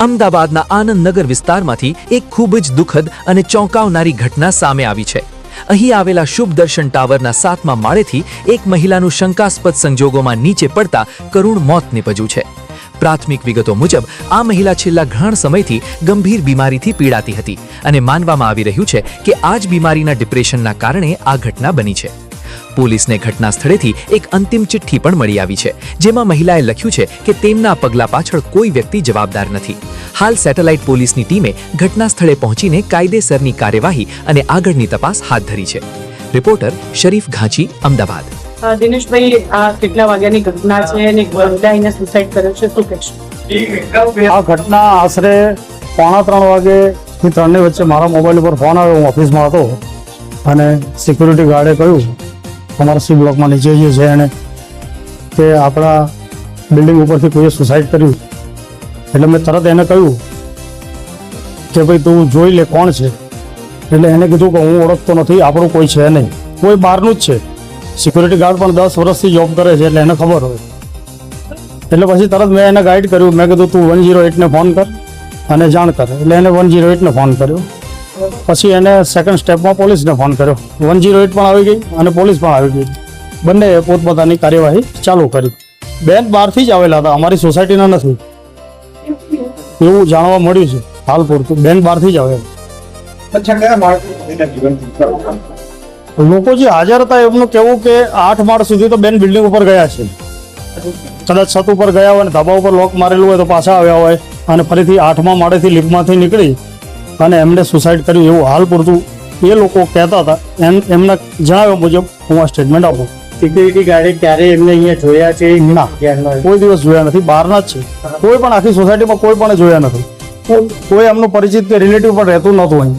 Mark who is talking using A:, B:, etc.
A: અમદાવાદના આનંદનગર વિસ્તારમાંથી એક ખૂબ જ દુઃખદ અને ચોંકાવનારી ઘટના સામે આવી છે। અહીં આવેલા શુભ દર્શન ટાવરના 7મા માળેથી એક મહિલાનું શંકાસ્પદ સંજોગોમાં નીચે પડતા કરુણ મોત નીપજ્યું છે। પ્રાથમિક વિગતો મુજબ આ મહિલા છેલ્લા ઘણા સમયથી ગંભીર બીમારીથી પીડાતી હતી અને માનવામાં આવી રહ્યું છે કે આ જ બીમારીના ડિપ્રેશનના કારણે આ ઘટના બની છે। પોલીસને ઘટના સ્થળેથી એક અંતિમ ચિઠ્ઠી પણ મળી આવી છે, જેમાં મહિલાએ લખ્યું છે કે તેમના પગલા પાછળ કોઈ વ્યક્તિ જવાબદાર નથી। હાલ સેટેલાઇટ પોલીસની ટીમે ઘટના સ્થળે પહોંચીને કાયદેસરની કાર્યવાહી અને આગળની તપાસ હાથ ધરી છે। રિપોર્ટર શરીફ ઘાંચી, અમદાવાદ।
B: દિનેશભાઈ, આ કેટલા વાગ્યાની ઘટના છે અને મહિલાએ સુસાઇડ કર્યો છે, શું કહેશો?
C: આ ઘટના આશરે 2:45 વાગે થી 3 વચ્ચે મારા મોબાઈલ ઉપર ફોન આવ્યો। હું ઓફિસમાં હતો અને સિક્યુરિટી ગાર્ડે કહ્યું અમારા સી બ્લોકમાં નીચે જે છે એને કે આપણા બિલ્ડિંગ ઉપરથી કોઈએ સુસાઇડ કર્યું। એટલે મેં તરત એને કહ્યું કે ભાઈ તું જોઈ લે કોણ છે। એટલે એને કીધું કે હું ઓળખતો નથી, આપણું કોઈ છે નહીં, કોઈ બહારનું જ છે। સિક્યુરિટી ગાર્ડ પણ 10 વર્ષથી જોબ કરે છે એટલે એને ખબર હોય। એટલે પછી તરત મેં એને ગાઈડ કર્યું, મેં કીધું તું 108ને ફોન કર અને જાણ કર। એટલે એને 108ને ફોન કર્યો। પછી એને સેકન્ડ સ્ટેપમાં પોલીસને ફોન કર્યો। 108 પણ આવી ગઈ અને પોલીસ પણ આવી ગઈ, બંને પોતપોતાની કાર્યવાહી ચાલુ કરી। બેન બહારથી જ આવેલા હતા, અમારી સોસાયટીના નથી એવું જાણવા મળ્યું છે હાલ પૂરતું। બેન બહારથી જ આવેલા। લોકો જે હાજર હતા એમનું કહેવું કે 8 માળ સુધી તો બેન બિલ્ડિંગ ઉપર ગયા છે, કદાચ છત ઉપર ગયા હોય અને ધાબા ઉપર લોક મારેલું હોય તો પાછા આવ્યા હોય અને ફરીથી 8મા માળેથી લિફ્ટમાંથી નીકળી અને એમને સુસાઇડ કર્યું એવું હાલ પૂરતું એ લોકો કહેતા હતા। એમના જણાવ્યા મુજબ હું આ સ્ટેટમેન્ટ આપું।
D: સિક્યુરિટી ગાર્ડે ક્યારે એમને અહીંયા જોયા છે?
C: ના, કોઈ દિવસ જોયા નથી, બહારના જ છે। કોઈ પણ આખી સોસાયટીમાં કોઈ પણ જોયા નથી, કોઈ એમનું પરિચિત કે રિલેટિવ પણ રહેતું નહોતું અહીં।